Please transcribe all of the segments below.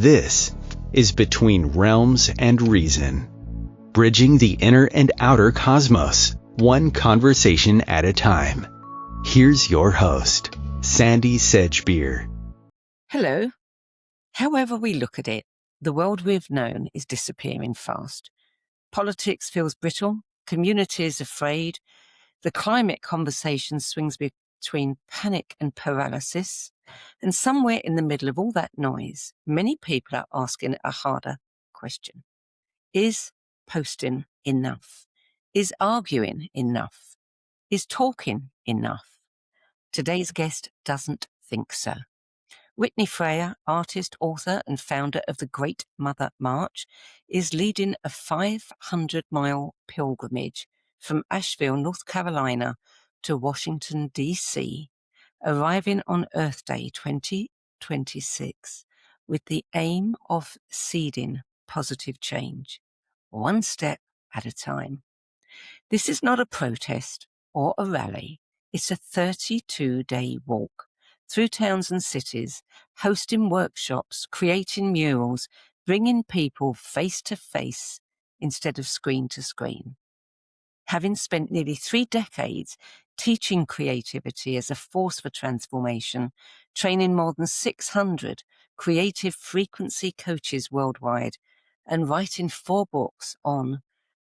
This is Between Realms and Reason, bridging the inner and outer cosmos, one conversation at a time. Here's your host, Sandie Sedgbeer. Hello. However we look at it, the world we've known is disappearing fast. Politics feels brittle, communities afraid, the climate conversation swings between panic and paralysis, and somewhere in the middle of all that noise, many people are asking a harder question. Is posting enough? Is arguing enough? Is talking enough? Today's guest doesn't think so. Whitney Freya, artist, author, and founder of the Great Mother March, is leading a 500-mile pilgrimage from Asheville, North Carolina, to Washington, D.C., arriving on Earth Day 2026 with the aim of seeding positive change, one step at a time. This is not a protest or a rally. It's a 32-day walk through towns and cities, hosting workshops, creating murals, bringing people face to face instead of screen to screen. Having spent nearly 3 decades teaching creativity as a force for transformation, training more than 600 creative frequency coaches worldwide, and writing 4 books on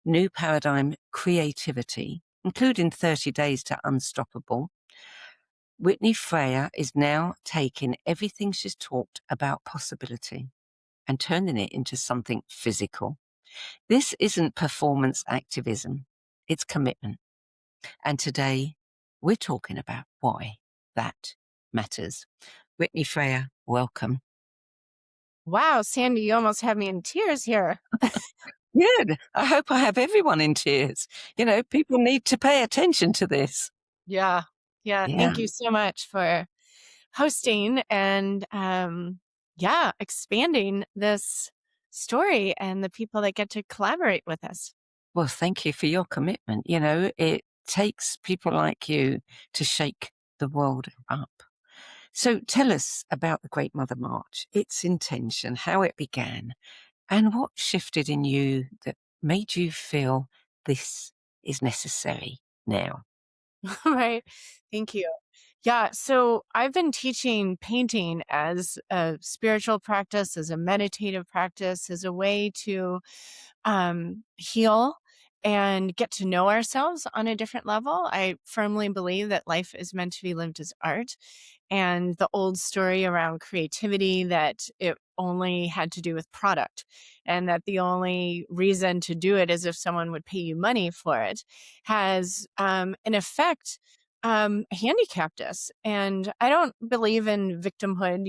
New Paradigm Creativity, including 30 Days to Unstoppable, Whitney Freya is now taking everything she's talked about possibility and turning it into something physical. This isn't performance activism, it's commitment. And today, we're talking about why that matters. Whitney Freya, welcome. Wow, Sandie, you almost have me in tears here. Good. I hope I have everyone in tears. You know, people need to pay attention to this. Yeah. Thank you so much for hosting and expanding this story and the people that get to collaborate with us. Well, thank you for your commitment. You know, it takes people like you to shake the world up. So tell us about the Great Mother March, its intention, how it began, and what shifted in you that made you feel this is necessary now. Right. Thank you. Yeah. So I've been teaching painting as a spiritual practice, as a meditative practice, as a way to heal and get to know ourselves on a different level. I firmly believe that life is meant to be lived as art. And the old story around creativity that it only had to do with product and that the only reason to do it is if someone would pay you money for it has, in effect, handicapped us. And I don't believe in victimhood.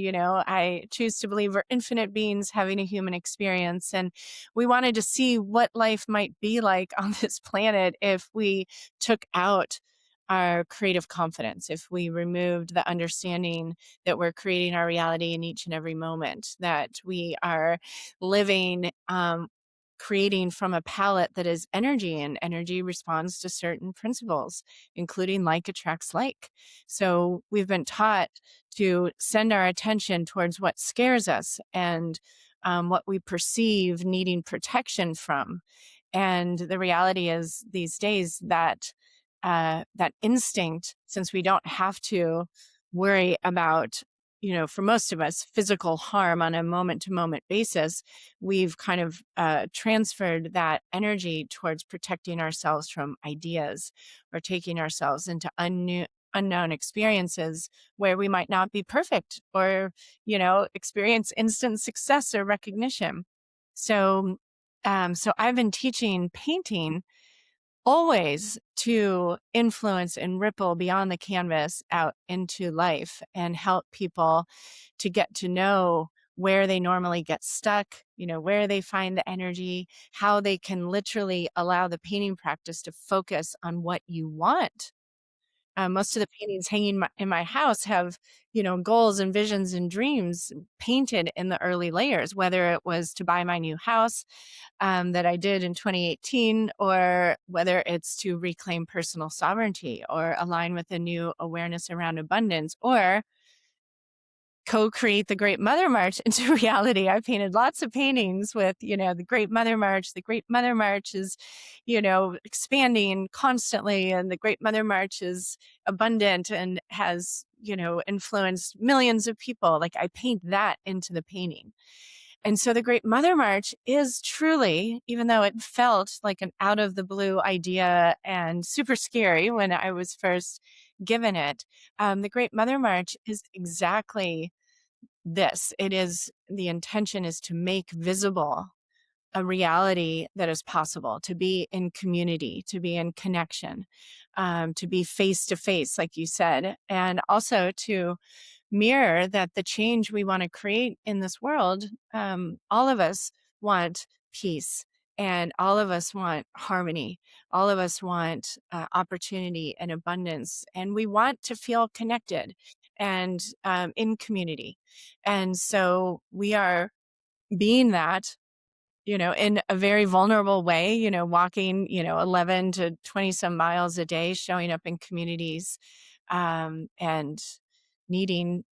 I choose to believe we're infinite beings having a human experience. And we wanted to see what life might be like on this planet if we took out our creative confidence, if we removed the understanding that we're creating our reality in each and every moment, that we are living, creating from a palette that is energy, and energy responds to certain principles, including like attracts like. So we've been taught to send our attention towards what scares us and what we perceive needing protection from. And the reality is these days that that instinct, since we don't have to worry about, for most of us, physical harm on a moment-to-moment basis, we've kind of transferred that energy towards protecting ourselves from ideas or taking ourselves into unknown experiences where we might not be perfect or, experience instant success or recognition. So I've been teaching painting always to influence and ripple beyond the canvas out into life and help people to get to know where they normally get stuck, where they find the energy, how they can literally allow the painting practice to focus on what you want. Most of the paintings hanging in my house have, goals and visions and dreams painted in the early layers, whether it was to buy my new house that I did in 2018, or whether it's to reclaim personal sovereignty or align with a new awareness around abundance, or co-create the Great Mother March into reality. I painted lots of paintings with, the Great Mother March. The Great Mother March is, expanding constantly, and the Great Mother March is abundant and has, influenced millions of people. Like, I paint that into the painting. And so the Great Mother March is truly, even though it felt like an out of the blue idea and super scary when I was first given it, the Great Mother March is exactly this. The intention is to make visible a reality that is possible, to be in community, to be in connection, to be face to face, like you said, and also to mirror that the change we want to create in this world, all of us want peace, and all of us want harmony. All of us want opportunity and abundance, and we want to feel connected and in community. And so we are being that, in a very vulnerable way, walking, 11 to 20 some miles a day, showing up in communities, and needing,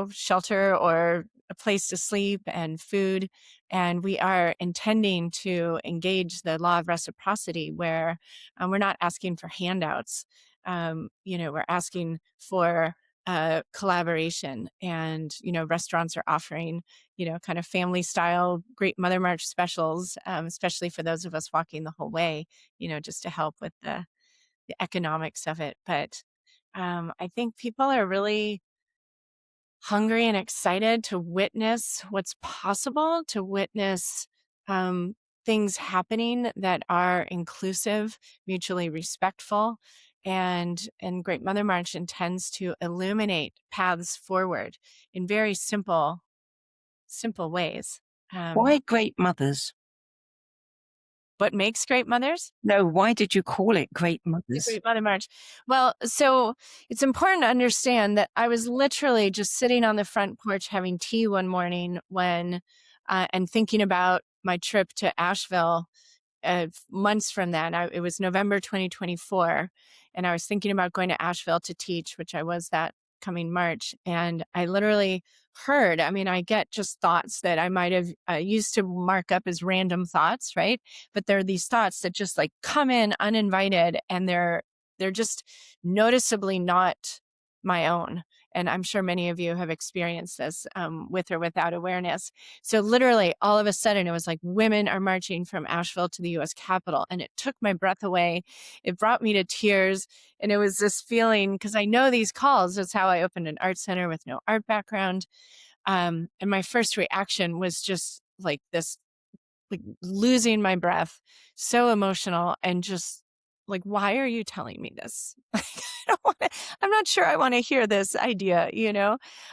shelter or a place to sleep and food. And we are intending to engage the law of reciprocity, where we're not asking for handouts. We're asking for collaboration, and, restaurants are offering, kind of family style Great Mother March specials, especially for those of us walking the whole way, just to help with the economics of it. But I think people are really hungry and excited to witness what's possible, to witness things happening that are inclusive, mutually respectful. And Great Mother March intends to illuminate paths forward in very simple ways. Why Great Mothers? What makes great mothers? No, why did you call it Great The Mothers? Great Mother March. Well, so it's important to understand that I was literally just sitting on the front porch having tea one morning when, and thinking about my trip to Asheville months from then. It was November 2024, and I was thinking about going to Asheville to teach, which I was that coming March. And I literally heard, I get just thoughts that I might have used to mark up as random thoughts, right? But there are these thoughts that just like come in uninvited, and they're just noticeably not my own. And I'm sure many of you have experienced this with or without awareness. So literally all of a sudden it was like women are marching from Asheville to the US Capitol, and it took my breath away. It brought me to tears. And it was this feeling, because I know these calls. That's how I opened an art center with no art background. And my first reaction was just like this, like losing my breath, so emotional, and just like, why are you telling me this? I'm not sure I want to hear this idea,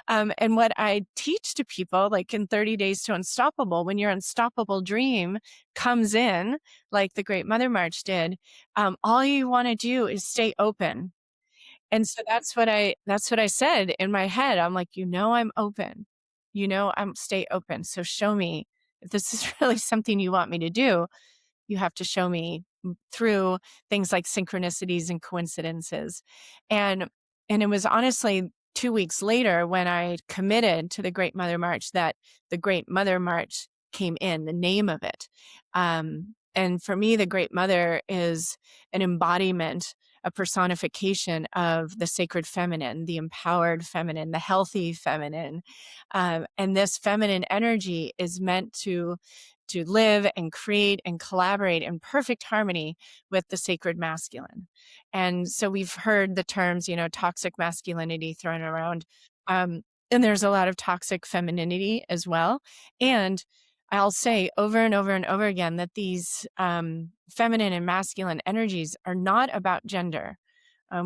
and what I teach to people, like in 30 Days to Unstoppable, when your unstoppable dream comes in, like the Great Mother March did, all you want to do is stay open. And so that's what I said in my head. I'm like, I'm open, I'm stay open. So show me if this is really something you want me to do. You have to show me through things like synchronicities and coincidences. And it was honestly 2 weeks later when I committed to the Great Mother March that the Great Mother March came in, the name of it. And for me, the Great Mother is an embodiment, a personification of the sacred feminine, the empowered feminine, the healthy feminine. And this feminine energy is meant to live and create and collaborate in perfect harmony with the sacred masculine. And so we've heard the terms, toxic masculinity thrown around. And there's a lot of toxic femininity as well. And I'll say over and over and over again that these feminine and masculine energies are not about gender.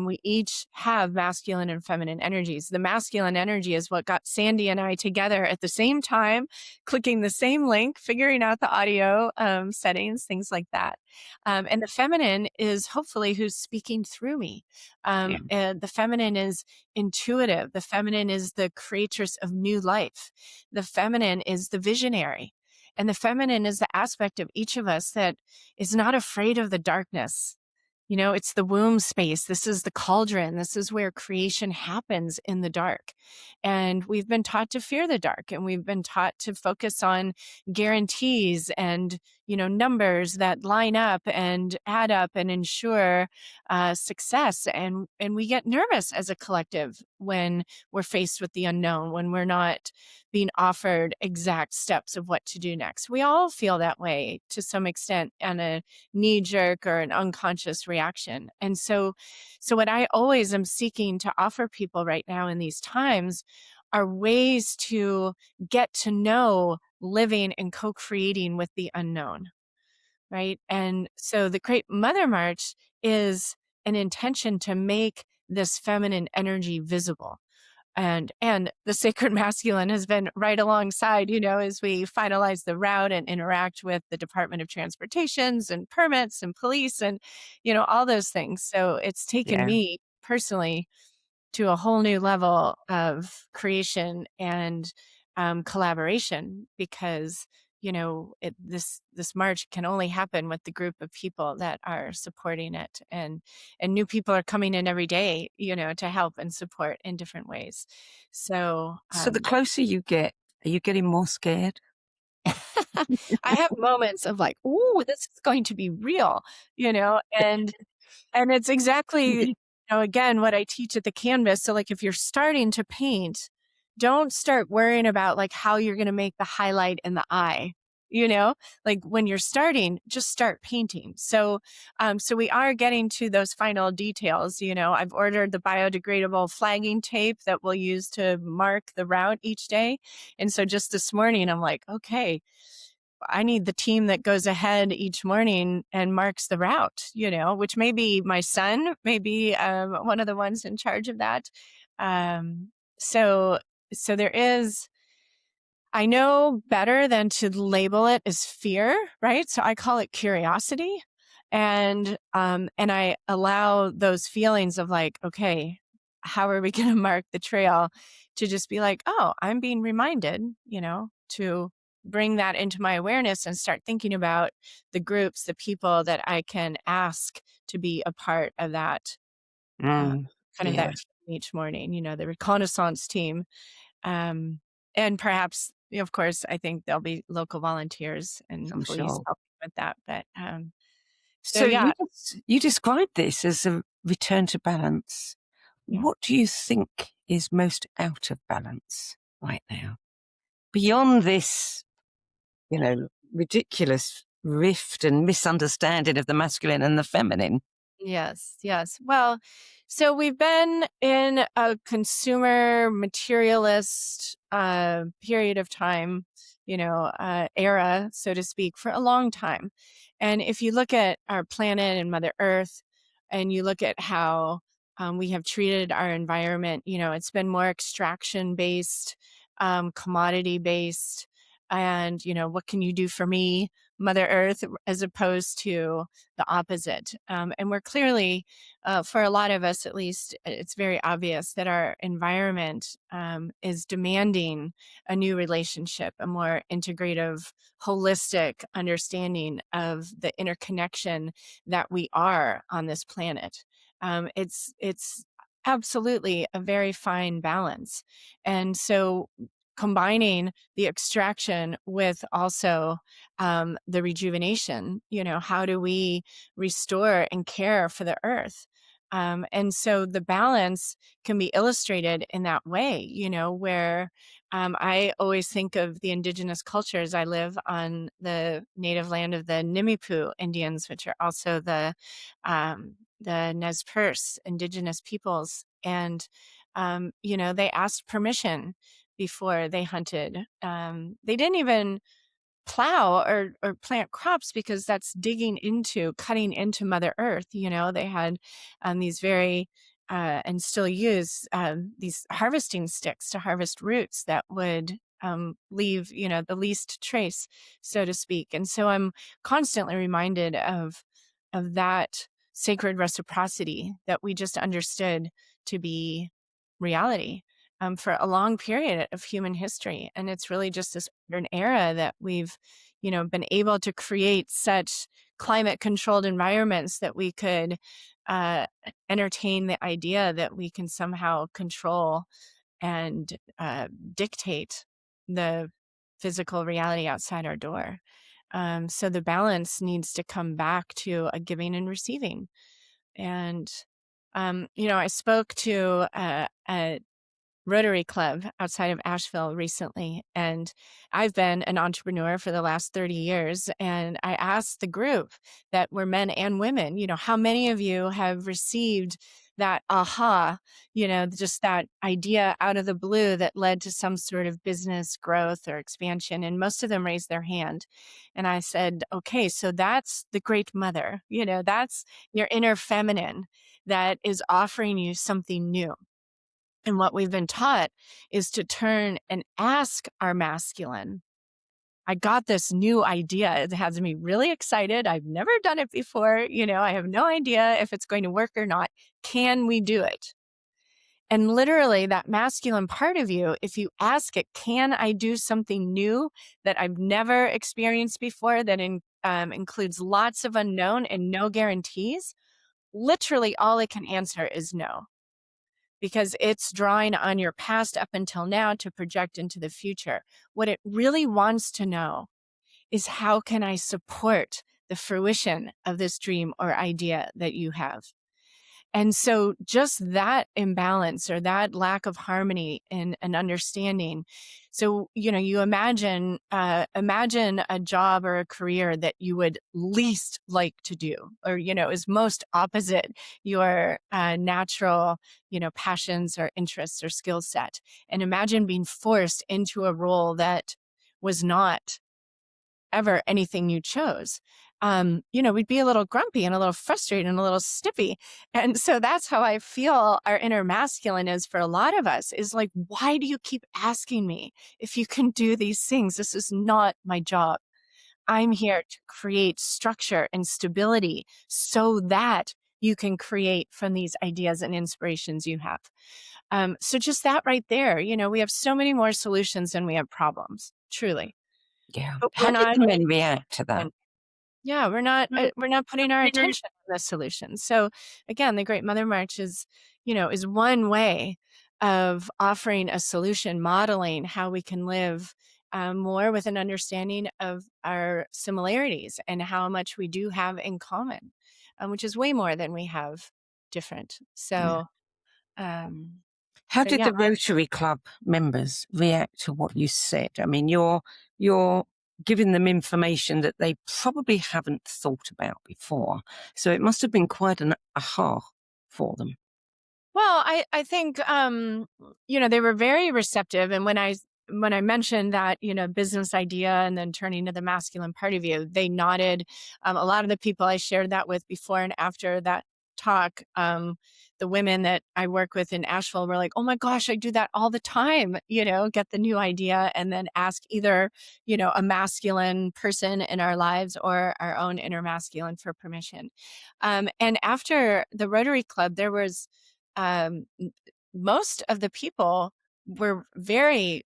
We each have masculine and feminine energies. The masculine energy is what got Sandie and I together at the same time, clicking the same link, figuring out the audio settings, things like that. And the feminine is hopefully who's speaking through me. And the feminine is intuitive. The feminine is the creatress of new life. The feminine is the visionary. And the feminine is the aspect of each of us that is not afraid of the darkness. It's the womb space. This is the cauldron. This is where creation happens in the dark. And we've been taught to fear the dark, and we've been taught to focus on guarantees and, numbers that line up and add up and ensure success. And we get nervous as a collective when we're faced with the unknown, when we're not being offered exact steps of what to do next. We all feel that way to some extent on a knee-jerk or an unconscious reaction. And so what I always am seeking to offer people right now in these times are ways to get to know living and co-creating with the unknown, right? And so the Great Mother March is an intention to make this feminine energy visible. And the sacred masculine has been right alongside, as we finalize the route and interact with the Department of Transportations and permits and police and, all those things. So it's taken me personally to a whole new level of creation and collaboration, because this march can only happen with the group of people that are supporting it, and new people are coming in every day, to help and support in different ways. So the closer you get, are you getting more scared? I have moments of like, "Ooh, this is going to be real," and it's exactly, again, what I teach at the canvas. So like, if you're starting to paint, don't start worrying about like how you're going to make the highlight in the eye. Like when you're starting, just start painting. So we are getting to those final details. I've ordered the biodegradable flagging tape that we'll use to mark the route each day. And so just this morning, I'm like, okay, I need the team that goes ahead each morning and marks the route, which may be my son, maybe one of the ones in charge of that. So there is, I know better than to label it as fear, right? So I call it curiosity. And I allow those feelings of like, okay, how are we going to mark the trail, to just be like, oh, I'm being reminded, to bring that into my awareness and start thinking about the groups, the people that I can ask to be a part of that, kind of that team each morning, the reconnaissance team. And perhaps, of course, I think there'll be local volunteers and I'm police sure. helping with that. But so you described this as a return to balance. Yeah. What do you think is most out of balance right now? Beyond this, ridiculous rift and misunderstanding of the masculine and the feminine. Yes. Well, so we've been in a consumer materialist period of time, era, so to speak, for a long time. And if you look at our planet and Mother Earth, and you look at how we have treated our environment, it's been more extraction based, commodity based, and, what can you do for me, Mother Earth, as opposed to the opposite. And we're clearly, for a lot of us at least, it's very obvious that our environment is demanding a new relationship, a more integrative, holistic understanding of the interconnection that we are on this planet. It's absolutely a very fine balance. And so combining the extraction with also the rejuvenation, how do we restore and care for the earth? And so the balance can be illustrated in that way, where I always think of the indigenous cultures. I live on the native land of the Nimipu Indians, which are also the Nez Perce indigenous peoples. And, they asked permission before they hunted. They didn't even plow or plant crops, because that's cutting into Mother Earth. They had these very, and still use these harvesting sticks to harvest roots that would leave, the least trace, so to speak. And so I'm constantly reminded of that sacred reciprocity that we just understood to be reality. for a long period of human history. And it's really just this modern era that we've, been able to create such climate controlled environments that we could entertain the idea that we can somehow control and dictate the physical reality outside our door. So the balance needs to come back to a giving and receiving. And, I spoke to a Rotary Club outside of Asheville recently, and I've been an entrepreneur for the last 30 years. And I asked the group that were men and women, how many of you have received that aha, just that idea out of the blue that led to some sort of business growth or expansion? And most of them raised their hand. And I said, okay, so that's the great mother, that's your inner feminine that is offering you something new. And what we've been taught is to turn and ask our masculine, I got this new idea. It has me really excited. I've never done it before. I have no idea if it's going to work or not. Can we do it? And literally that masculine part of you, if you ask it, can I do something new that I've never experienced before that includes lots of unknown and no guarantees? Literally all it can answer is no, because it's drawing on your past up until now to project into the future. What it really wants to know is, how can I support the fruition of this dream or idea that you have? And so just that imbalance or that lack of harmony in an understanding. So, you imagine a job or a career that you would least like to do, or, is most opposite your natural, passions or interests or skill set. And imagine being forced into a role that was not ever anything you chose. We'd be a little grumpy and a little frustrated and a little snippy. And so that's how I feel our inner masculine is for a lot of us, is like, why do you keep asking me if you can do these things? This is not my job. I'm here to create structure and stability so that you can create from these ideas and inspirations you have. So just that right there, we have so many more solutions than we have problems, truly. Yeah. But How did the men react to that? Yeah, we're not putting our attention on the solution. So again, the Great Mother March is one way of offering a solution, modeling how we can live more with an understanding of our similarities and how much we do have in common, which is way more than we have different. So, How did yeah. the Rotary Club members react to what you said? I mean, you're giving them information that they probably haven't thought about before. So it must have been quite an aha for them. Well, I think, they were very receptive. And when I mentioned that, business idea and then turning to the masculine part of you, they nodded. A lot of the people I shared that with before and after that talk, the women that I work with in Asheville were like, oh my gosh, I do that all the time, get the new idea and then ask either, a masculine person in our lives or our own inner masculine for permission. And after the Rotary Club, there was, most of the people were very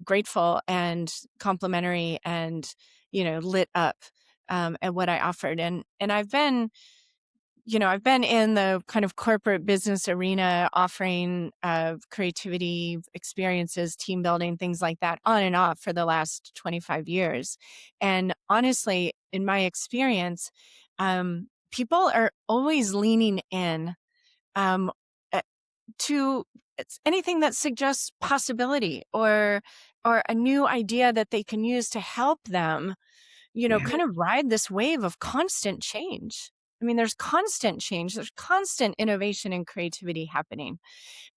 grateful and complimentary and lit up at what I offered. And I've been in the kind of corporate business arena offering creativity experiences, team building, things like that, on and off for the last 25 years. And honestly, in my experience, people are always leaning in to anything that suggests possibility or a new idea that they can use to help them, kind of ride this wave of constant change. I mean, there's constant change, there's constant innovation and creativity happening.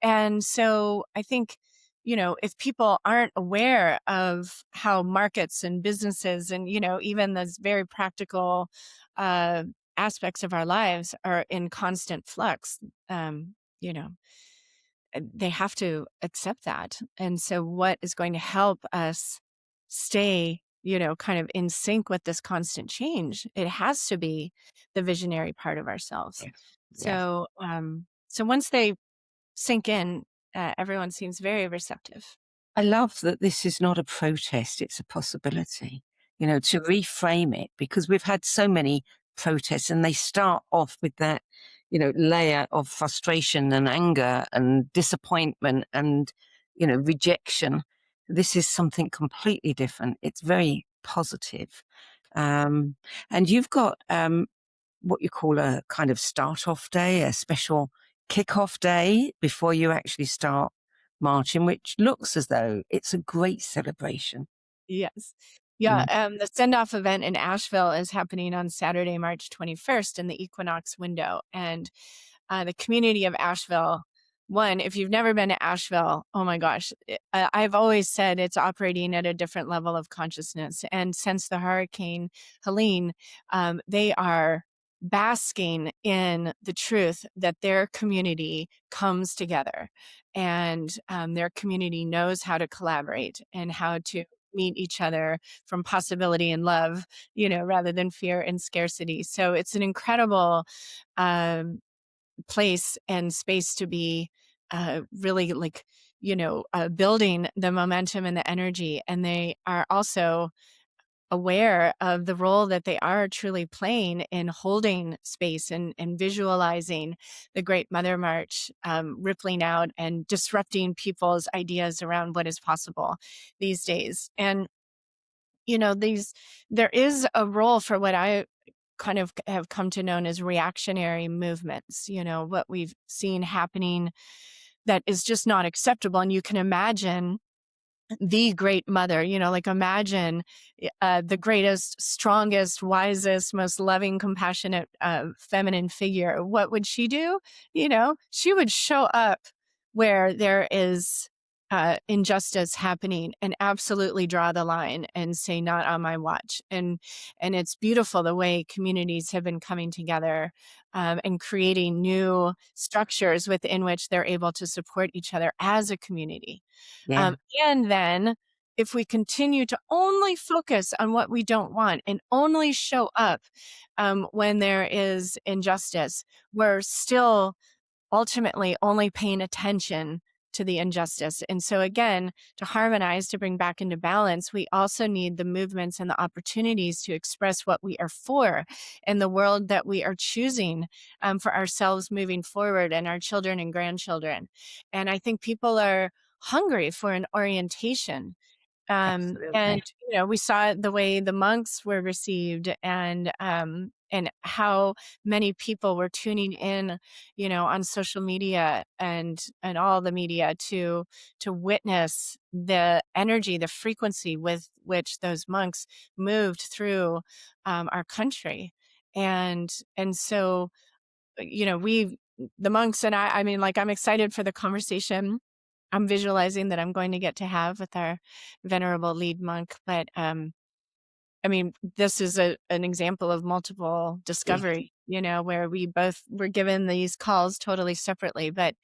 And so I think, if people aren't aware of how markets and businesses and, even those very practical aspects of our lives are in constant flux, they have to accept that. And so what is going to help us stay, kind of in sync with this constant change? It has to be the visionary part of ourselves. Yes. So, so once they sink in everyone seems very receptive. I love that this is not a protest, it's a possibility, to reframe it, because we've had so many protests and they start off with that, layer of frustration and anger and disappointment and, rejection. This is something completely different. It's very positive. And you've got what you call a kind of start-off day, a special kick-off day before you actually start marching, which looks as though it's a great celebration. Yes. Yeah, the send-off event in Asheville is happening on Saturday, March 21st in the equinox window. And the community of Asheville, if you've never been to Asheville, oh my gosh, I've always said it's operating at a different level of consciousness. And since the Hurricane Helene, they are basking in the truth that their community comes together and their community knows how to collaborate and how to meet each other from possibility and love, rather than fear and scarcity. So it's an incredible place and space to be really building the momentum and the energy. And they are also aware of the role that they are truly playing in holding space and visualizing the Great Mother March rippling out and disrupting people's ideas around what is possible these days. And, there is a role for what I kind of have come to know as reactionary movements, what we've seen happening that is just not acceptable. And you can imagine the Great Mother, imagine the greatest, strongest, wisest, most loving, compassionate, feminine figure. What would she do? She would show up where there is injustice happening and absolutely draw the line and say, not on my watch. And it's beautiful the way communities have been coming together and creating new structures within which they're able to support each other as a community. Yeah. And then if we continue to only focus on what we don't want and only show up when there is injustice, we're still ultimately only paying attention to the injustice. And so again, to harmonize, to bring back into balance, we also need the movements and the opportunities to express what we are for in the world that we are choosing for ourselves moving forward and our children and grandchildren. And I think people are hungry for an orientation. And we saw the way the monks were received and how many people were tuning in, on social media and all the media to witness the energy, the frequency with which those monks moved through our country. And so, the monks and I mean, I'm excited for the conversation I'm visualizing that I'm going to get to have with our venerable lead monk. But this is an example of multiple discovery, where we both were given these calls totally separately, but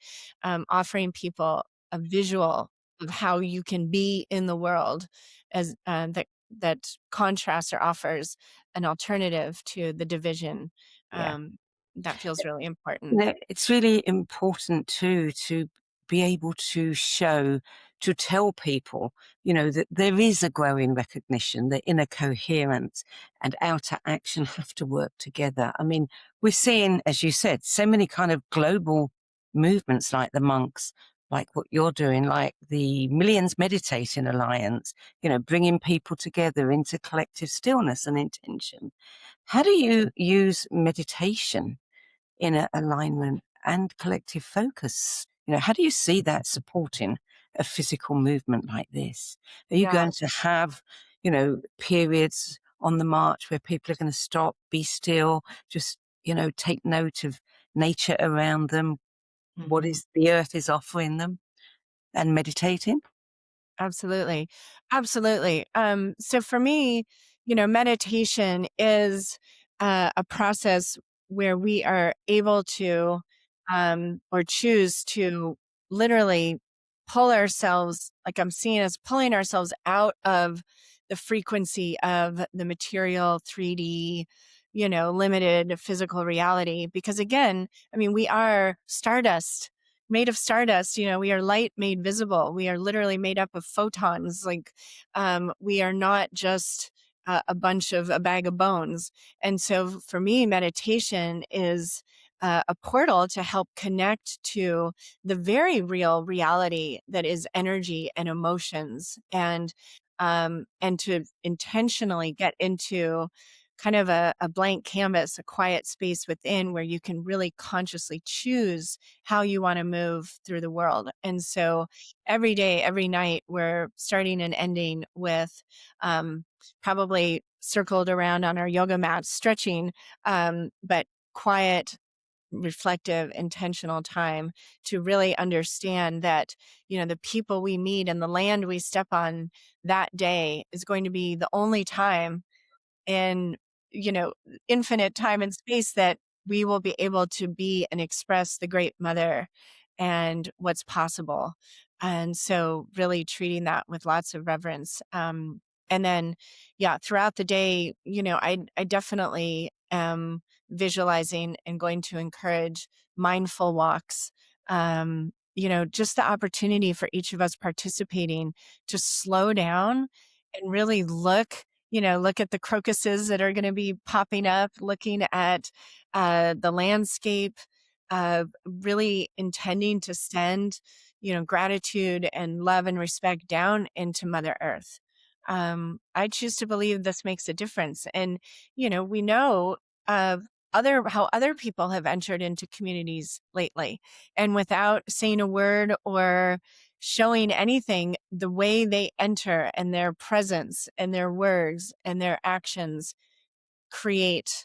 offering people a visual of how you can be in the world as that contrasts or offers an alternative to the division. That feels really important. It's really important too to be able to tell people, that there is a growing recognition that inner coherence and outer action have to work together. I mean, we're seeing, as you said, so many kind of global movements like the monks, like what you're doing, like the Millions Meditating Alliance, bringing people together into collective stillness and intention. How do you use meditation in alignment and collective focus? How do you see that supporting a physical movement like this? Are you going to have, periods on the march where people are going to stop, be still, just, take note of nature around them, what is the earth is offering them, and meditating? Absolutely. Absolutely. So for me, meditation is a process where we are able to or choose to literally pull ourselves, like I'm seeing us pulling ourselves out of the frequency of the material 3D, limited physical reality. Because again, we are stardust. made of stardust. We are light made visible. We are literally made up of photons. We are not just a bag of bones. And so for me, meditation is a portal to help connect to the very real reality that is energy and emotions, and to intentionally get into kind of a blank canvas, a quiet space within where you can really consciously choose how you want to move through the world. And so every day, every night, we're starting and ending with probably circled around on our yoga mats, stretching, but quiet, reflective, intentional time to really understand that, the people we meet and the land we step on that day is going to be the only time in, infinite time and space that we will be able to be and express the great mother and what's possible. And so really treating that with lots of reverence. And then, throughout the day, I definitely am visualizing and going to encourage mindful walks. Just the opportunity for each of us participating to slow down and really look at the crocuses that are going to be popping up, looking at the landscape, really intending to send, gratitude and love and respect down into Mother Earth. I choose to believe this makes a difference. And, we know how other people have entered into communities lately, and without saying a word or showing anything, the way they enter and their presence and their words and their actions create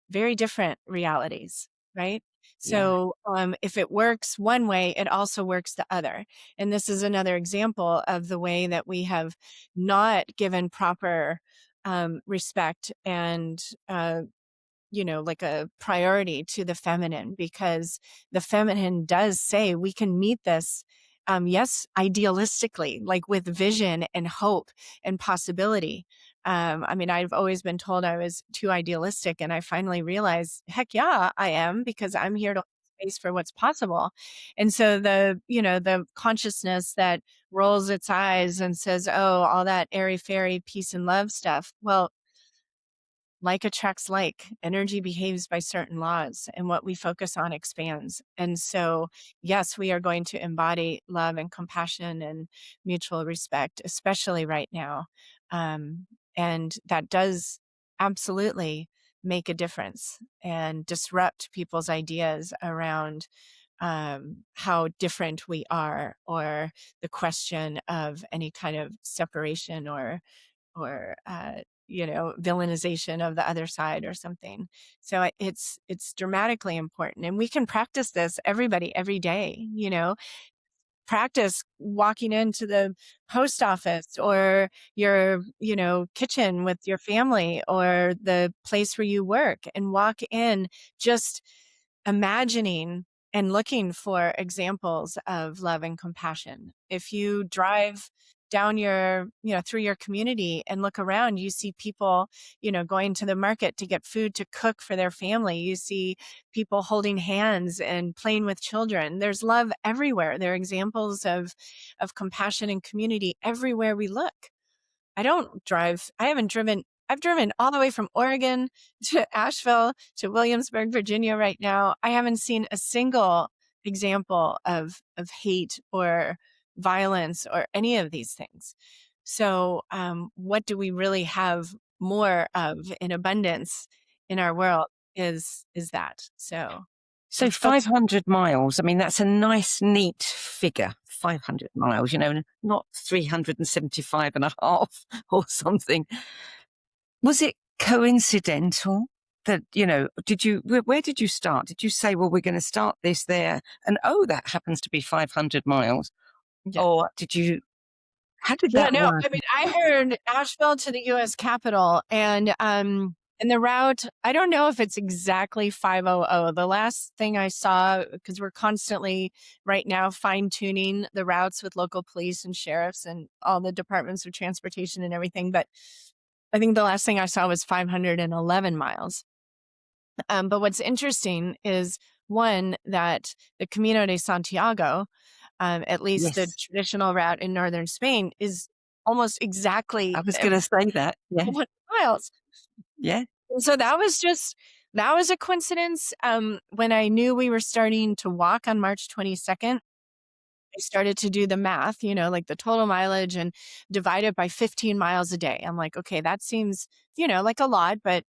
very different realities, right? Yeah. So if it works one way, it also works the other. And this is another example of the way that we have not given proper respect and like a priority to the feminine, because the feminine does say we can meet this, yes, idealistically, like with vision and hope and possibility. I've always been told I was too idealistic, and I finally realized, heck yeah, I am, because I'm here to hold space for what's possible. And so the consciousness that rolls its eyes and says, oh, all that airy fairy peace and love stuff. Well, like attracts like. Energy behaves by certain laws, and what we focus on expands. And so, yes, we are going to embody love and compassion and mutual respect, especially right now. And that does absolutely make a difference and disrupt people's ideas around how different we are, or the question of any kind of separation or villainization of the other side or something. So it's dramatically important, and we can practice this, everybody, every day. Practice walking into the post office or your kitchen with your family, or the place where you work, and walk in just imagining and looking for examples of love and compassion. If you drive down through your community and look around, you see people, going to the market to get food to cook for their family. You see people holding hands and playing with children. There's love everywhere. There are examples of compassion and community everywhere we look. I've driven all the way from Oregon to Asheville to Williamsburg, Virginia right now. I haven't seen a single example of hate or violence or any of these things. So what do we really have more of in abundance in our world is that. So 500 miles, that's a nice, neat figure, 500 miles, not 375 and a half or something. Was it coincidental that, where did you start? Did you say, well, we're going to start this there, and that happens to be 500 miles? Yeah. Or how did that work? I heard Asheville to the U.S. Capitol, and the route, I don't know if it's exactly 500. The last thing I saw, because we're constantly right now fine-tuning the routes with local police and sheriffs and all the departments of transportation and everything, but I think the last thing I saw was 511 miles. But what's interesting is one, that the Camino de Santiago, at least the Yes. traditional route in northern Spain, is almost exactly I was going to say that. Yeah. 1 miles. Yeah. And so that was a coincidence. When I knew we were starting to walk on March 22nd, I started to do the math, like the total mileage, and divide it by 15 miles a day. I'm like, okay, that seems, like a lot, but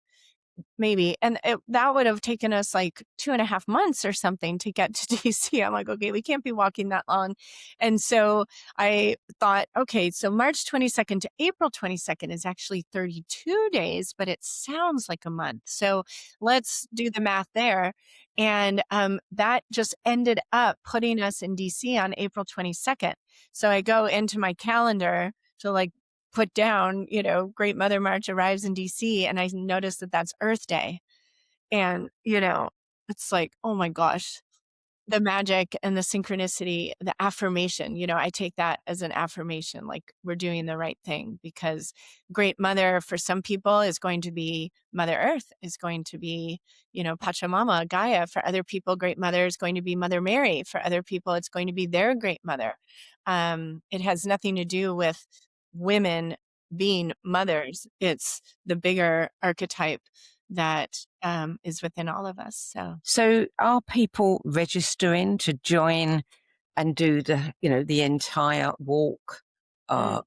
maybe. And that would have taken us like 2.5 months or something to get to DC. I'm like, okay, we can't be walking that long. And so I thought, okay, so March 22nd to April 22nd is actually 32 days, but it sounds like a month. So let's do the math there. And that just ended up putting us in DC on April 22nd. So I go into my calendar to like put down, Great Mother March arrives in DC, and I noticed that that's Earth Day. And, it's like, oh my gosh, the magic and the synchronicity, the affirmation, I take that as an affirmation, like we're doing the right thing, because Great Mother for some people is going to be Mother Earth, is going to be, Pachamama, Gaia. For other people, Great Mother is going to be Mother Mary. For other people, it's going to be their Great Mother. It has nothing to do with women being mothers. It's the bigger archetype that is within all of us. So are people registering to join and do the entire walk? Are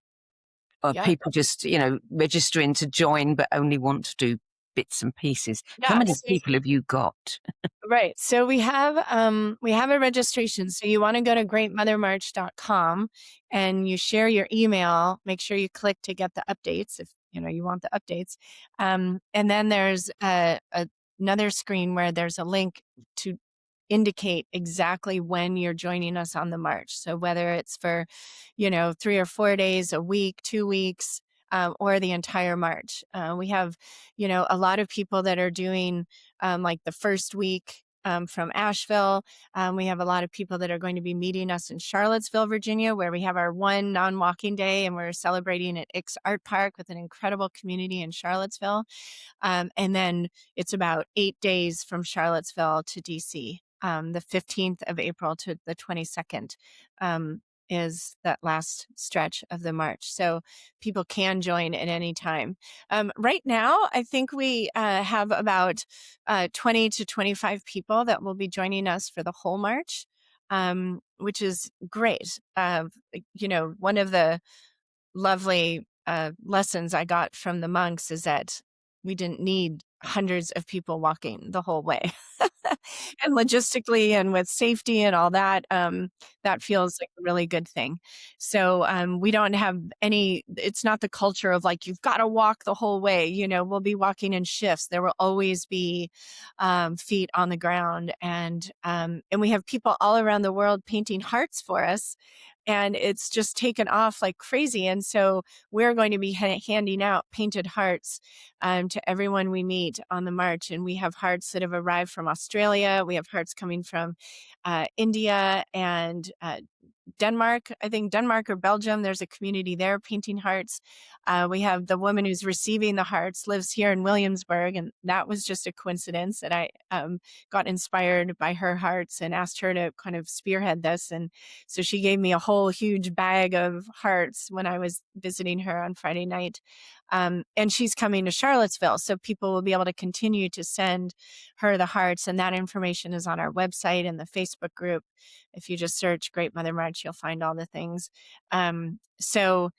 Yeah. people just, registering to join but only want to do bits and pieces? How many people have you got? Right. So we have a registration. So you want to go to greatmothermarch.com and you share your email. Make sure you click to get the updates if you want the updates. And then there's another screen where there's a link to indicate exactly when you're joining us on the march. So whether it's for 3 or 4 days, a week, 2 weeks, or the entire march. We have a lot of people that are doing like the first week from Asheville. We have a lot of people that are going to be meeting us in Charlottesville, Virginia, where we have our one non-walking day, and we're celebrating at Ix Art Park with an incredible community in Charlottesville. And then it's about 8 days from Charlottesville to DC. The 15th of April to the 22nd is that last stretch of the march. So people can join at any time. Right now, I think we have about 20 to 25 people that will be joining us for the whole march, which is great. One of the lovely lessons I got from the monks is that we didn't need hundreds of people walking the whole way. And logistically and with safety and all that, that feels like a really good thing. So we don't have it's not the culture of like, you've got to walk the whole way. We'll be walking in shifts. There will always be feet on the ground. And we have people all around the world painting hearts for us. And it's just taken off like crazy. And so we're going to be handing out painted hearts to everyone we meet on the march. And we have hearts that have arrived from Australia. We have hearts coming from India and Denmark. I think Denmark or Belgium, there's a community there painting hearts. We have the woman who's receiving the hearts lives here in Williamsburg, and that was just a coincidence that I got inspired by her hearts and asked her to kind of spearhead this. And so she gave me a whole huge bag of hearts when I was visiting her on Friday night. And she's coming to Charlottesville, so people will be able to continue to send her the hearts, and that information is on our website and the Facebook group. If you just search Great Mother March, you'll find all the things. So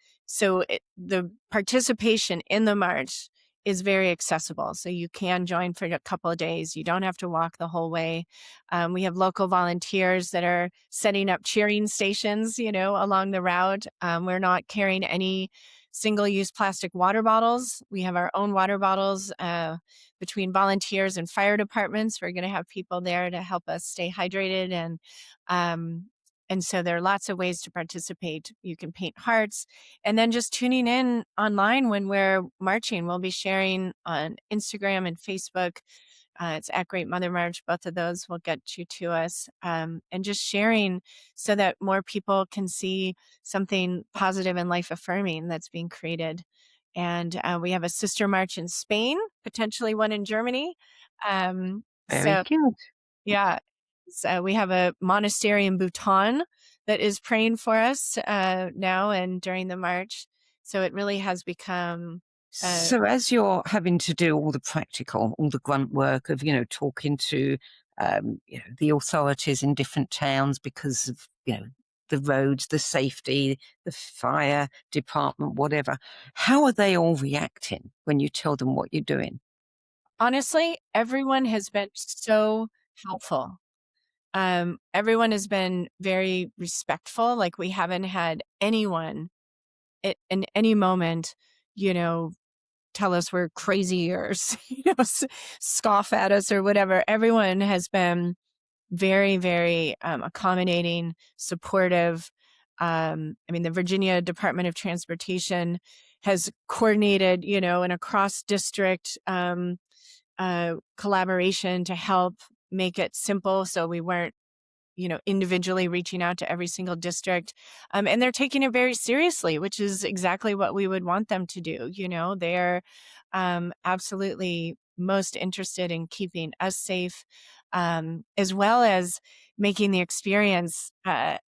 the participation in the march is very accessible. So you can join for a couple of days. You don't have to walk the whole way. We have local volunteers that are setting up cheering stations, along the route. We're not carrying any single-use plastic water bottles. We have our own water bottles. Between volunteers and fire departments, we're going to have people there to help us stay hydrated. And so there are lots of ways to participate. You can paint hearts, and then just tuning in online when we're marching. We'll be sharing on Instagram and Facebook. It's at Great Mother March. Both of those will get you to us. And just sharing so that more people can see something positive and life affirming that's being created. And we have a sister march in Spain, potentially one in Germany. Very good. Yeah. We have a monastery in Bhutan that is praying for us now and during the march. So it really has become. So as you're having to do all the practical, all the grunt work of, talking to, the authorities in different towns because of, the roads, the safety, the fire department, whatever, how are they all reacting when you tell them what you're doing? Honestly, everyone has been so helpful. Everyone has been very respectful. Like, we haven't had anyone in any moment, tell us we're crazy or, scoff at us or whatever. Everyone has been very, very accommodating, supportive. The Virginia Department of Transportation has coordinated, an across district collaboration to help make it simple. So we weren't, individually reaching out to every single district. And they're taking it very seriously, which is exactly what we would want them to do. They're absolutely most interested in keeping us safe, as well as making the experience, as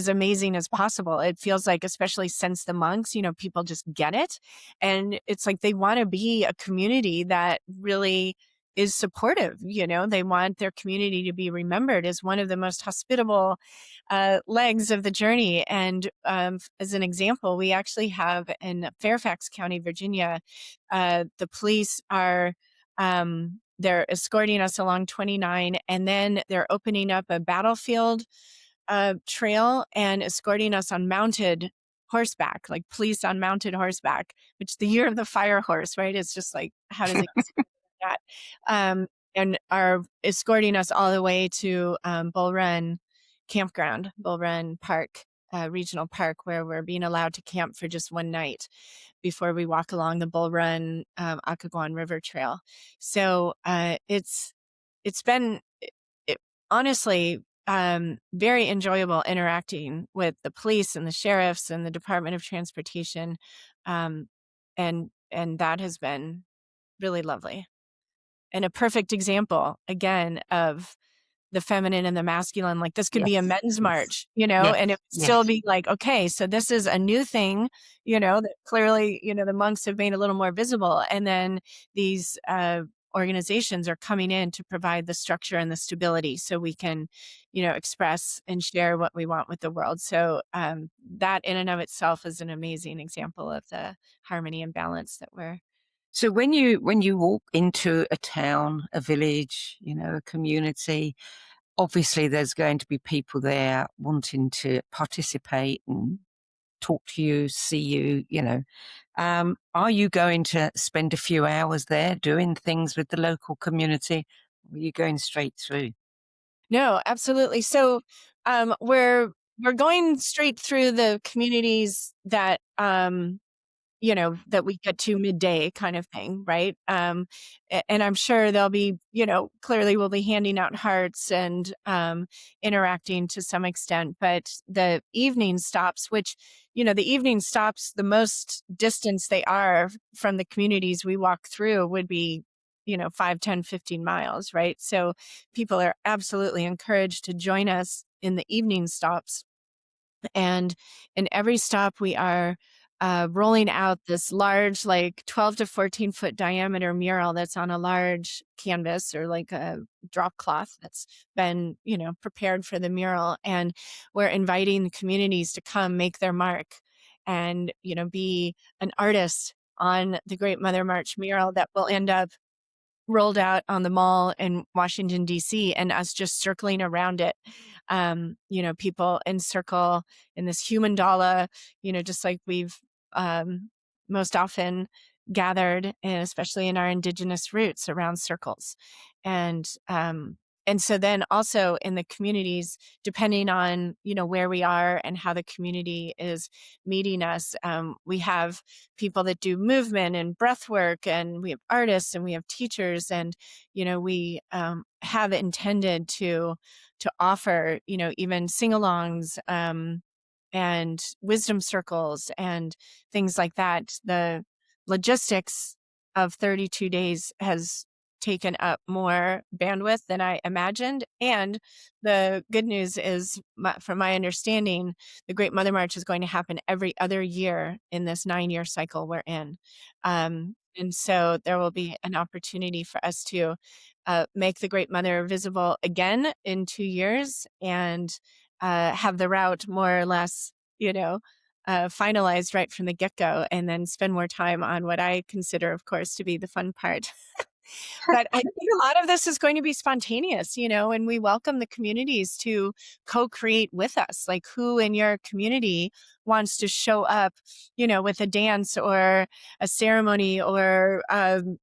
amazing as possible. It feels like, especially since the monks, people just get it. And it's like they want to be a community that really is supportive. They want their community to be remembered as one of the most hospitable legs of the journey. And as an example, we actually have in Fairfax County, Virginia, the police are they're escorting us along 29, and then they're opening up a battlefield trail and escorting us on mounted horseback, like police on mounted horseback, which the year of the fire horse, right? It's just like, how does it get that? And are escorting us all the way to Bull Run Campground, Bull Run Park, Regional Park, where we're being allowed to camp for just one night before we walk along the Bull Run Occoquan River Trail. So it's been honestly very enjoyable interacting with the police and the sheriffs and the Department of Transportation, and that has been really lovely. And a perfect example, again, of the feminine and the masculine. Like, this could be a men's march, and it would still be like, okay, so this is a new thing, that clearly, the monks have made a little more visible. And then these organizations are coming in to provide the structure and the stability so we can, express and share what we want with the world. So that in and of itself is an amazing example of the harmony and balance that we're. So when you walk into a town, a village, a community, obviously there's going to be people there wanting to participate and talk to you, see you, are you going to spend a few hours there doing things with the local community? Or are you going straight through? No, absolutely. So we're going straight through the communities that that we get to midday kind of thing, right? And I'm sure they'll be, clearly we'll be handing out hearts and interacting to some extent. But the evening stops, which, the evening stops, the most distance they are from the communities we walk through would be, 5, 10, 15 miles, right? So people are absolutely encouraged to join us in the evening stops. And in every stop, we are rolling out this large, like 12 to 14 foot diameter mural that's on a large canvas or like a drop cloth that's been, prepared for the mural. And we're inviting the communities to come make their mark and, be an artist on the Great Mother March mural that will end up rolled out on the mall in Washington, D.C., and us just circling around it. People encircle in this human dollar, just like we've most often gathered, and especially in our indigenous roots, around circles. And so then also in the communities, depending on, where we are and how the community is meeting us, we have people that do movement and breath work, and we have artists and we have teachers. And, we have intended to offer, even sing-alongs and wisdom circles and things like that. The logistics of 32 days has taken up more bandwidth than I imagined. And the good news is, from my understanding, the Great Mother March is going to happen every other year in this 9-year cycle we're in. And so there will be an opportunity for us to make the Great Mother visible again in 2 years, and have the route more or less, finalized right from the get-go, and then spend more time on what I consider, of course, to be the fun part. But I think a lot of this is going to be spontaneous, and we welcome the communities to co-create with us. Like, who in your community wants to show up, with a dance or a ceremony or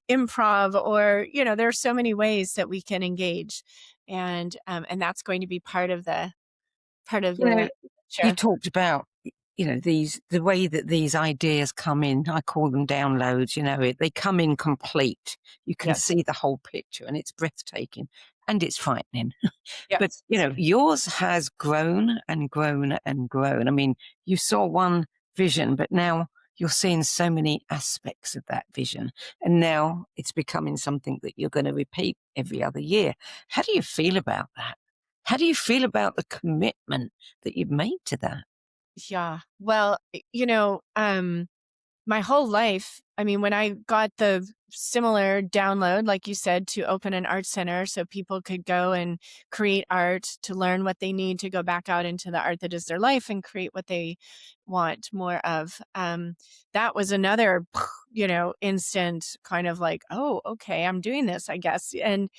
improv, or, there are so many ways that we can engage. And that's going to be part of the You talked about, the way that these ideas come in. I call them downloads. They come in complete. You can Yes. see the whole picture, and it's breathtaking and it's frightening. Yes. But yours has grown and grown and grown. I mean, you saw one vision, but now you're seeing so many aspects of that vision, and now it's becoming something that you're going to repeat every other year. How do you feel about that? How do you feel about the commitment that you've made to that? Yeah. Well, my whole life, I mean, when I got the similar download, like you said, to open an art center so people could go and create art, to learn what they need to go back out into the art that is their life and create what they want more of. That was another, instant kind of like, oh, okay, I'm doing this, I guess. And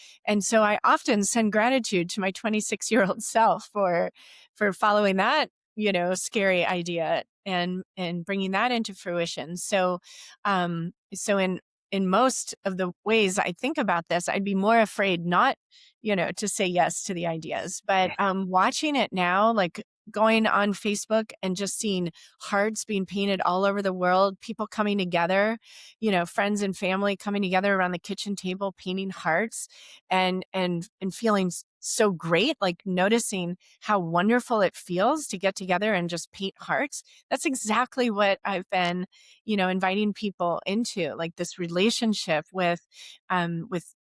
so I often send gratitude to my 26-year-old self for following that, scary idea and bringing that into fruition. So, in most of the ways I think about this, I'd be more afraid not, to say yes to the ideas. But watching it now, like going on Facebook and just seeing hearts being painted all over the world, people coming together, friends and family coming together around the kitchen table, painting hearts, and feeling so great, like noticing how wonderful it feels to get together and just paint hearts. That's exactly what I've been, inviting people into, like this relationship with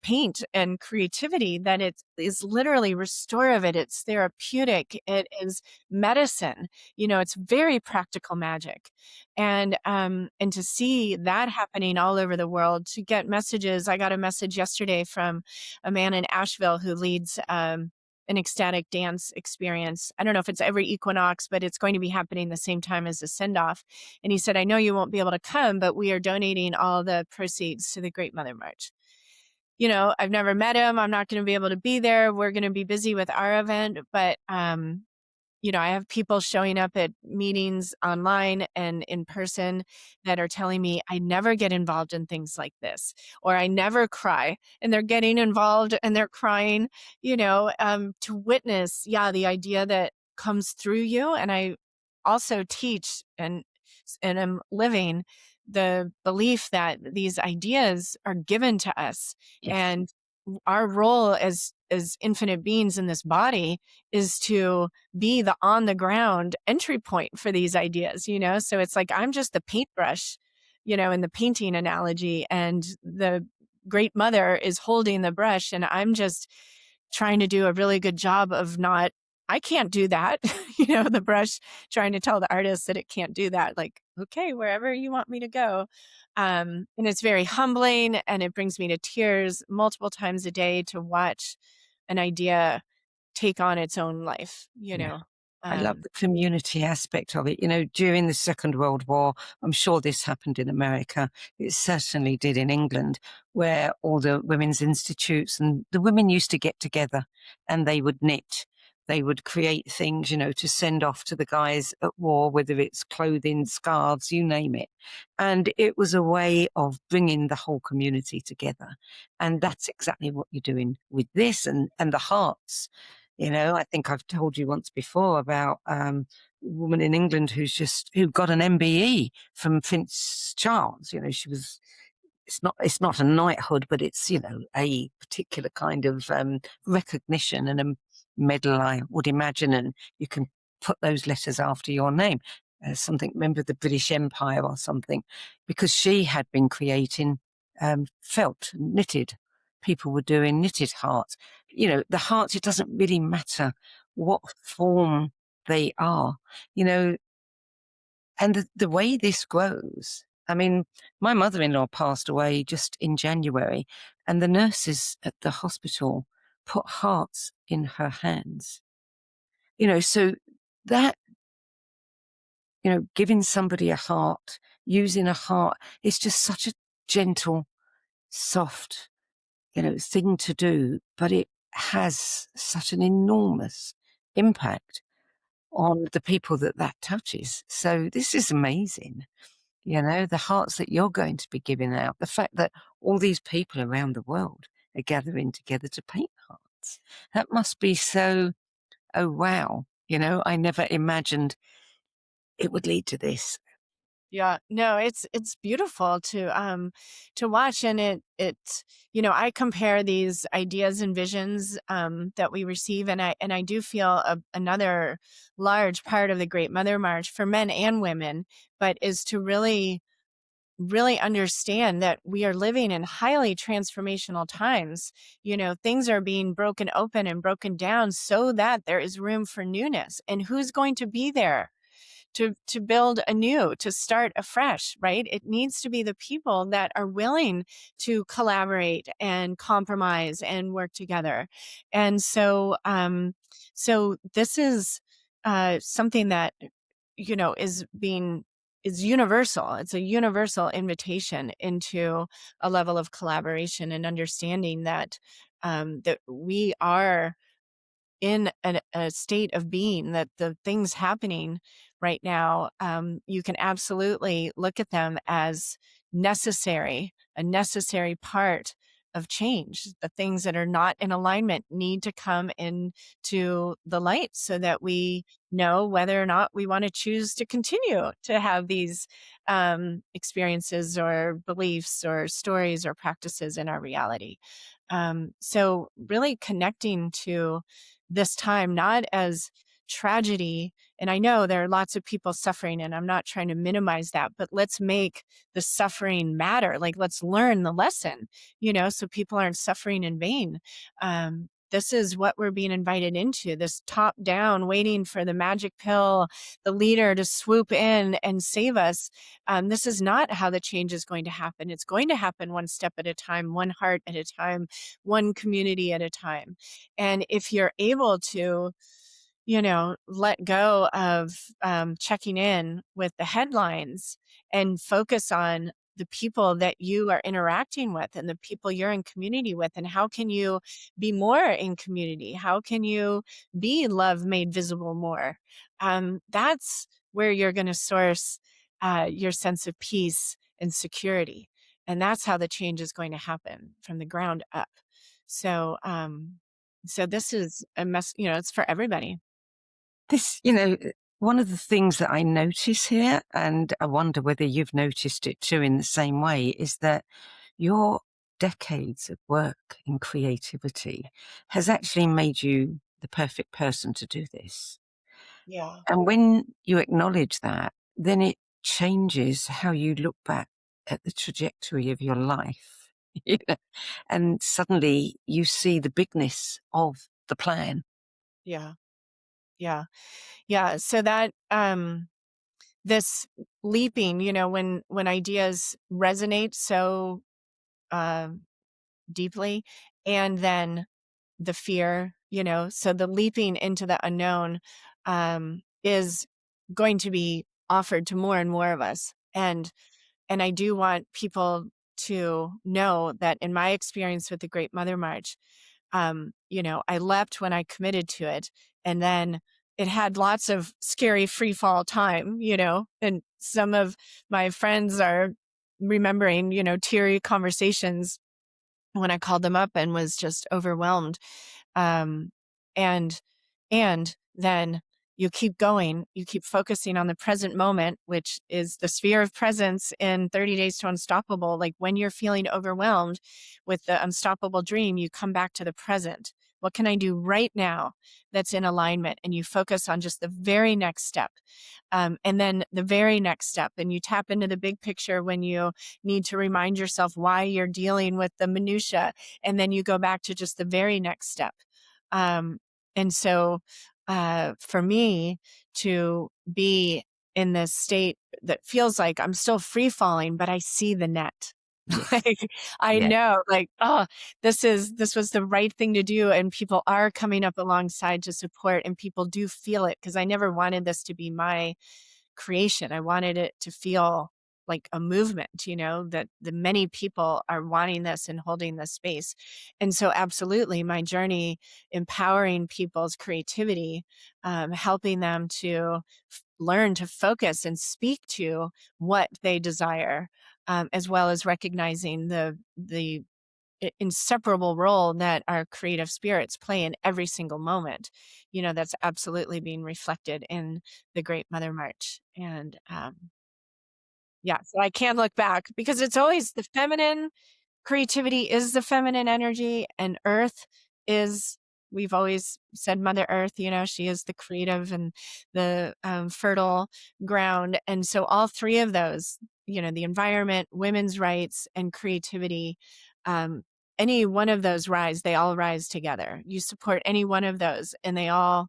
paint and creativity, that it is literally restorative. It's therapeutic. It is medicine. It's very practical magic. And to see that happening all over the world, to get messages. I got a message yesterday from a man in Asheville who leads an ecstatic dance experience. I don't know if it's every equinox, but it's going to be happening the same time as the send-off. And he said, I know you won't be able to come, but we are donating all the proceeds to the Great Mother March. I've never met him. I'm not going to be able to be there. We're going to be busy with our event, but I have people showing up at meetings online and in person that are telling me I never get involved in things like this, or I never cry, and they're getting involved and they're crying, to witness, the idea that comes through you. And I also teach and I'm living the belief that these ideas are given to us. Yes. And our role as infinite beings in this body is to be the on the ground entry point for these ideas, so it's like I'm just the paintbrush, in the painting analogy, and the Great Mother is holding the brush, and I'm just trying to do a really good job of not, I can't do that, the brush trying to tell the artist that it can't do that, like, okay, wherever you want me to go. And it's very humbling, and it brings me to tears multiple times a day to watch an idea take on its own life, I love the community aspect of it. During the Second World War, I'm sure this happened in America. It certainly did in England, where all the women's institutes and the women used to get together and they would knit. They would create things, to send off to the guys at war, whether it's clothing, scarves, you name it. And it was a way of bringing the whole community together. And that's exactly what you're doing with this and the hearts. I think I've told you once before about a woman in England who got an MBE from Prince Charles. She was, it's not a knighthood, but it's, a particular kind of recognition and a medal, I would imagine, and you can put those letters after your name. Something, member of the British Empire or something, because she had been creating felt, knitted people were doing knitted hearts. You know, the hearts, it doesn't really matter what form they are, you know, and the way this grows. I mean, my mother-in-law passed away just in January, and the nurses at the hospital put hearts in her hands. You know, so that, you know, giving somebody a heart, using a heart, it's just such a gentle, soft, you know, thing to do, but it has such an enormous impact on the people that touches. So this is amazing. You know, the hearts that you're going to be giving out, the fact that all these people around the world are gathering together to paint hearts. That must be so, oh wow. You know, I never imagined it would lead to this. Yeah, no, it's beautiful to watch, and it you know, I compare these ideas and visions that we receive, and I do feel another large part of the Great Mother March for men and women, but is to really understand that we are living in highly transformational times. You know, things are being broken open and broken down so that there is room for newness, and who's going to be there to build anew, to start afresh, right? It needs to be the people that are willing to collaborate and compromise and work together. And so, so this is something that, you know, is universal. It's a universal invitation into a level of collaboration and understanding that that we are in a state of being, that the things happening right now, you can absolutely look at them as a necessary part of change. The things that are not in alignment need to come into the light so that we know whether or not we want to choose to continue to have these experiences or beliefs or stories or practices in our reality. So really connecting to this time, not as tragedy. And I know there are lots of people suffering, and I'm not trying to minimize that, but let's make the suffering matter. Like, let's learn the lesson, you know, so people aren't suffering in vain. This is what we're being invited into, this top down, waiting for the magic pill, the leader to swoop in and save us. This is not how the change is going to happen. It's going to happen one step at a time, one heart at a time, one community at a time. And if you're able to, you know, let go of checking in with the headlines and focus on the people that you are interacting with and the people you're in community with, and how can you be more in community? How can you be love made visible more? That's where you're going to source your sense of peace and security. And that's how the change is going to happen from the ground up. So, so this is a mess, you know, it's for everybody. This, you know, one of the things that I notice here, and I wonder whether you've noticed it too in the same way, is that your decades of work in creativity has actually made you the perfect person to do this. Yeah. And when you acknowledge that, then it changes how you look back at the trajectory of your life. You know? And suddenly you see the bigness of the plan. Yeah. Yeah. Yeah. So that, this leaping, you know, when ideas resonate so deeply, and then the fear, you know, so the leaping into the unknown is going to be offered to more and more of us. And I do want people to know that in my experience with the Great Mother March, you know, I leapt when I committed to it, and then it had lots of scary free fall time, you know, and some of my friends are remembering, you know, teary conversations when I called them up and was just overwhelmed. Um, and, and then you keep going, you keep focusing on the present moment, which is the sphere of presence in 30 Days to Unstoppable. Like when you're feeling overwhelmed with the unstoppable dream, you come back to the present. What can I do right now that's in alignment? And you focus on just the very next step. And then the very next step, and you tap into the big picture when you need to remind yourself why you're dealing with the minutia. And then you go back to just the very next step. And so for me to be in this state that feels like I'm still free falling, but I see the net. Like, I Yeah. know, like, oh, this was the right thing to do. And people are coming up alongside to support, and people do feel it, because I never wanted this to be my creation. I wanted it to feel like a movement, that the many people are wanting this and holding this space. And so absolutely my journey, empowering people's creativity, helping them to learn to focus and speak to what they desire, as well as recognizing the inseparable role that our creative spirits play in every single moment. That's absolutely being reflected in the Great Mother March. And yeah, so I can't look back, because it's always the feminine. Creativity is the feminine energy, and Earth is, we've always said Mother Earth, she is the creative and the fertile ground. And so all three of those, the environment, women's rights, and creativity, any one of those they all rise together. You support any one of those, and they all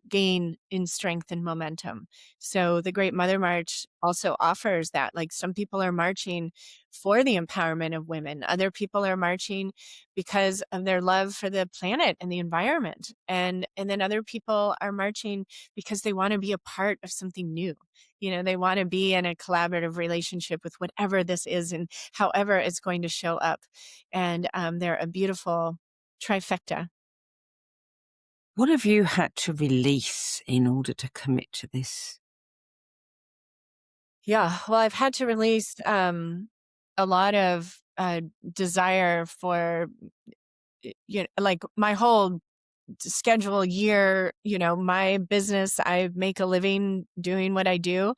gain in strength and momentum. So the Great Mother March also offers that. Like, some people are marching for the empowerment of women. Other people are marching because of their love for the planet and the environment. And then other people are marching because they want to be a part of something new. They want to be in a collaborative relationship with whatever this is and however it's going to show up. And they're a beautiful trifecta. What have you had to release in order to commit to this? Yeah, well, I've had to release a lot of desire for, like, my whole schedule year, my business. I make a living doing what I do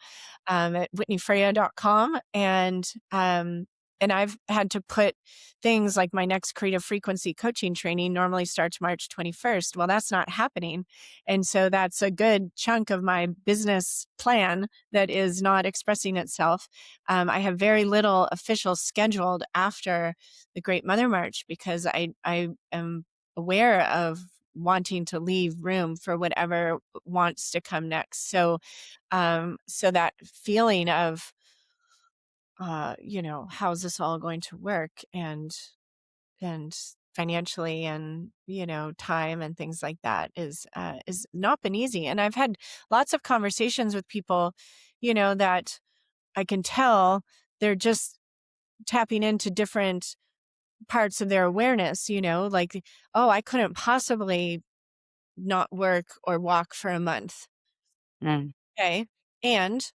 at whitneyfreya.com. And I've had to put things like my next creative frequency coaching training normally starts March 21st. Well, that's not happening. And so that's a good chunk of my business plan that is not expressing itself. I have very little official scheduled after the Great Mother March, because I am aware of wanting to leave room for whatever wants to come next. So that feeling of, how's this all going to work, and financially, and, time and things like that is not been easy. And I've had lots of conversations with people, that I can tell they're just tapping into different parts of their awareness, like, oh, I couldn't possibly not work or walk for a month. Mm. Okay. And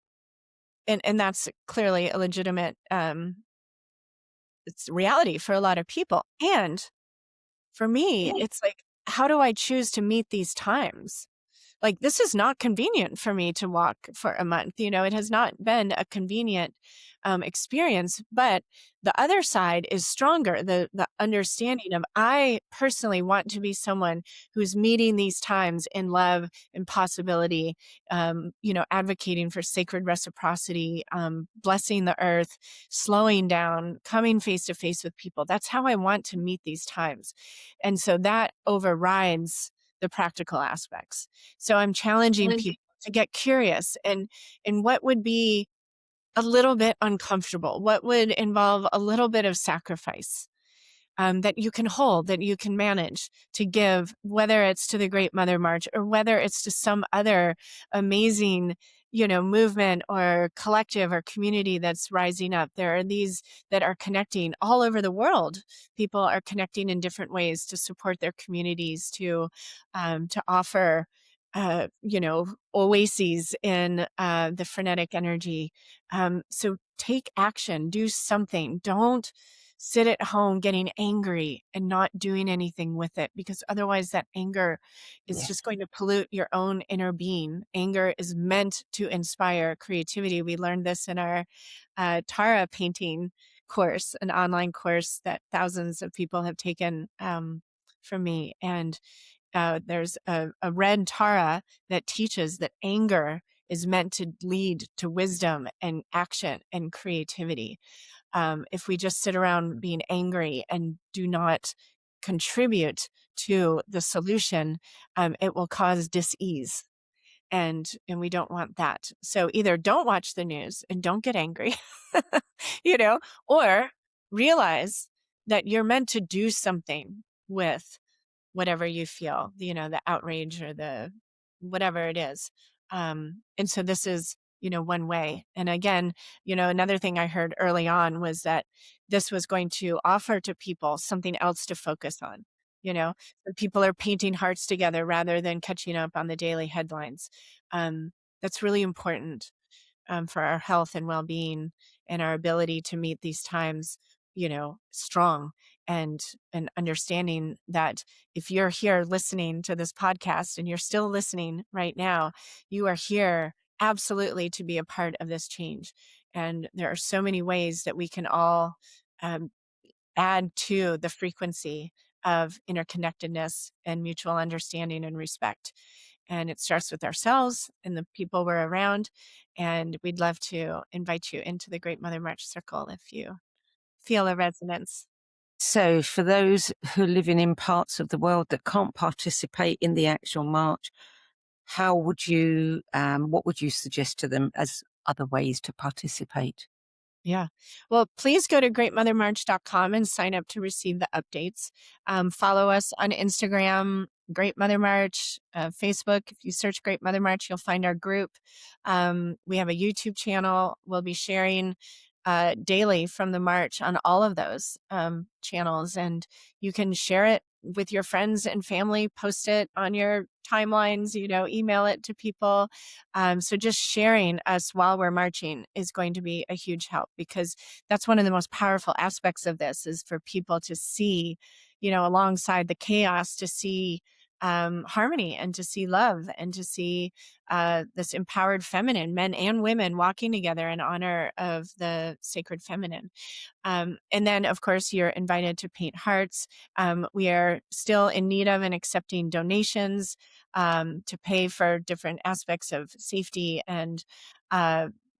that's clearly a legitimate, it's reality for a lot of people. And for me, it's like, how do I choose to meet these times? Like, this is not convenient for me to walk for a month. It has not been a convenient experience, but the other side is stronger. The understanding of, I personally want to be someone who's meeting these times in love and possibility, advocating for sacred reciprocity, blessing the earth, slowing down, coming face to face with people. That's how I want to meet these times. And so that overrides the practical aspects. So I'm challenging people to get curious, and what would be a little bit uncomfortable, what would involve a little bit of sacrifice, that you can hold, that you can manage to give, whether it's to the Great Mother March or whether it's to some other amazing, movement or collective or community that's rising up. There are these that are connecting all over the world. People are connecting in different ways to support their communities, to offer, oases in the frenetic energy. So take action, do something. Don't sit at home getting angry and not doing anything with it, because otherwise that anger is just going to pollute your own inner being. Anger is meant to inspire creativity. We learned this in our Tara painting course, an online course that thousands of people have taken for me. And there's a red Tara that teaches that anger is meant to lead to wisdom and action and creativity. If we just sit around being angry and do not contribute to the solution, it will cause dis-ease. And we don't want that. So either don't watch the news and don't get angry, or realize that you're meant to do something with whatever you feel, the outrage or the whatever it is. And so this is, one way. And again, another thing I heard early on was that this was going to offer to people something else to focus on. So people are painting hearts together rather than catching up on the daily headlines. That's really important for our health and well-being and our ability to meet these times, strong and understanding that if you're here listening to this podcast and you're still listening right now, you are here absolutely to be a part of this change. And there are so many ways that we can all add to the frequency of interconnectedness and mutual understanding and respect. And it starts with ourselves and the people we're around. And we'd love to invite you into the Great Mother March Circle if you feel a resonance. So for those who are living in parts of the world that can't participate in the actual march, how would you, what would you suggest to them as other ways to participate? Yeah. Well, please go to greatmothermarch.com and sign up to receive the updates. Follow us on Instagram, Great Mother March, Facebook. If you search Great Mother March, you'll find our group. We have a YouTube channel. We'll be sharing daily from the march on all of those channels, and you can share it with your friends and family, post it on your timelines, email it to people. So just sharing us while we're marching is going to be a huge help, because that's one of the most powerful aspects of this, is for people to see, alongside the chaos, to see harmony and to see love and to see this empowered feminine, men and women, walking together in honor of the sacred feminine. And then, of course, you're invited to paint hearts. We are still in need of and accepting donations to pay for different aspects of safety and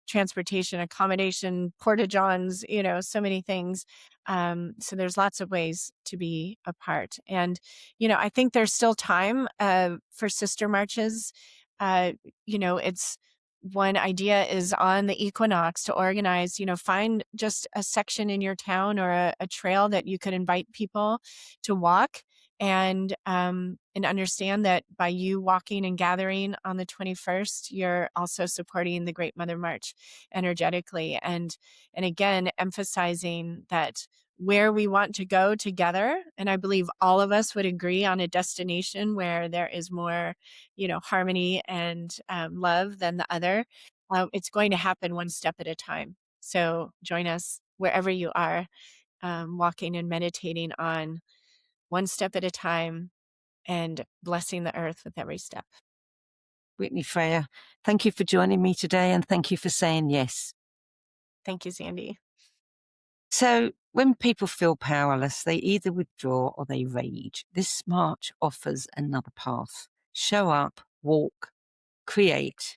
transportation, accommodation, porta-johns, so many things. So there's lots of ways to be a part. And, I think there's still time for sister marches. It's one idea is on the equinox to organize, find just a section in your town or a trail that you could invite people to walk, and understand that by you walking and gathering on the 21st, you're also supporting the Great Mother March energetically. And again, emphasizing that where we want to go together, and I believe all of us would agree on a destination where there is more, harmony and love than the other, it's going to happen one step at a time. So join us wherever you are, walking and meditating on one step at a time and blessing the earth with every step. Whitney Freya, thank you for joining me today, and thank you for saying yes. Thank you, Sandie. So when people feel powerless, they either withdraw or they rage. This march offers another path. Show up, walk, create,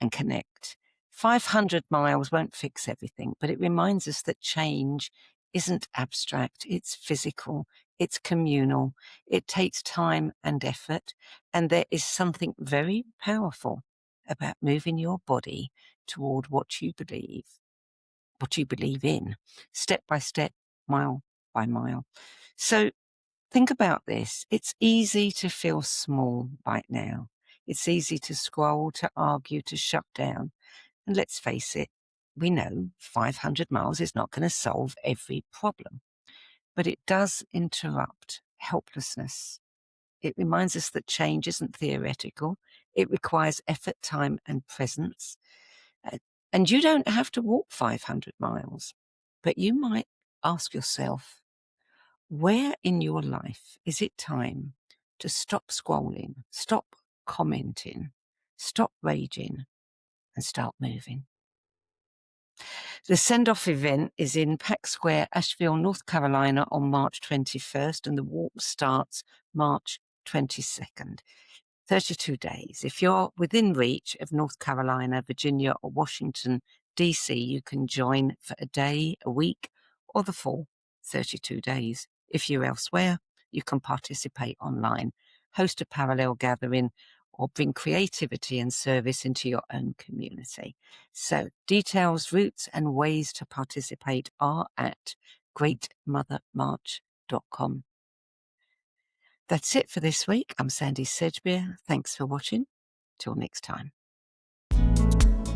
and connect. 500 miles won't fix everything, but it reminds us that change isn't abstract, it's physical, it's communal, it takes time and effort, and there is something very powerful about moving your body toward what you believe in, step by step, mile by mile. So think about this. It's easy to feel small right now. It's easy to scroll, to argue, to shut down. And let's face it, we know 500 miles is not going to solve every problem, but it does interrupt helplessness. It reminds us that change isn't theoretical. It requires effort, time, and presence. And you don't have to walk 500 miles, but you might ask yourself, where in your life is it time to stop scrolling, stop commenting, stop raging, and start moving? The send-off event is in Pack Square, Asheville, North Carolina on March 21st, and the walk starts March 22nd. 32 days. If you're within reach of North Carolina, Virginia, or Washington, D.C., you can join for a day, a week, or the full 32 days. If you're elsewhere, you can participate online, host a parallel gathering, or bring creativity and service into your own community. So details, routes, and ways to participate are at greatmothermarch.com. That's it for this week. I'm Sandie Sedgbeer. Thanks for watching. Till next time.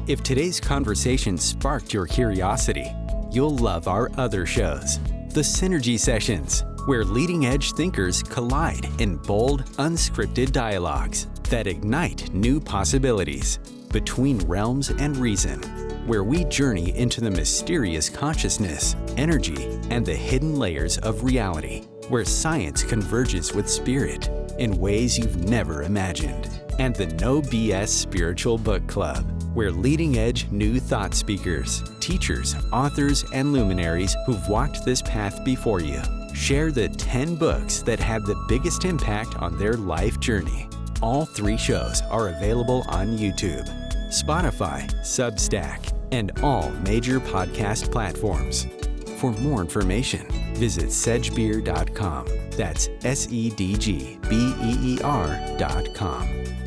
If today's conversation sparked your curiosity, you'll love our other shows. The Synergy Sessions, where leading-edge thinkers collide in bold, unscripted dialogues that ignite new possibilities. Between Realms and Reason, where we journey into the mysterious consciousness, energy, and the hidden layers of reality, where science converges with spirit in ways you've never imagined. And the No BS Spiritual Book Club, where leading-edge new thought speakers, teachers, authors, and luminaries who've walked this path before you share the 10 books that had the biggest impact on their life journey. All 3 shows are available on YouTube, Spotify, Substack, and all major podcast platforms. For more information, visit sedgbeer.com. That's SEDGBEER.com.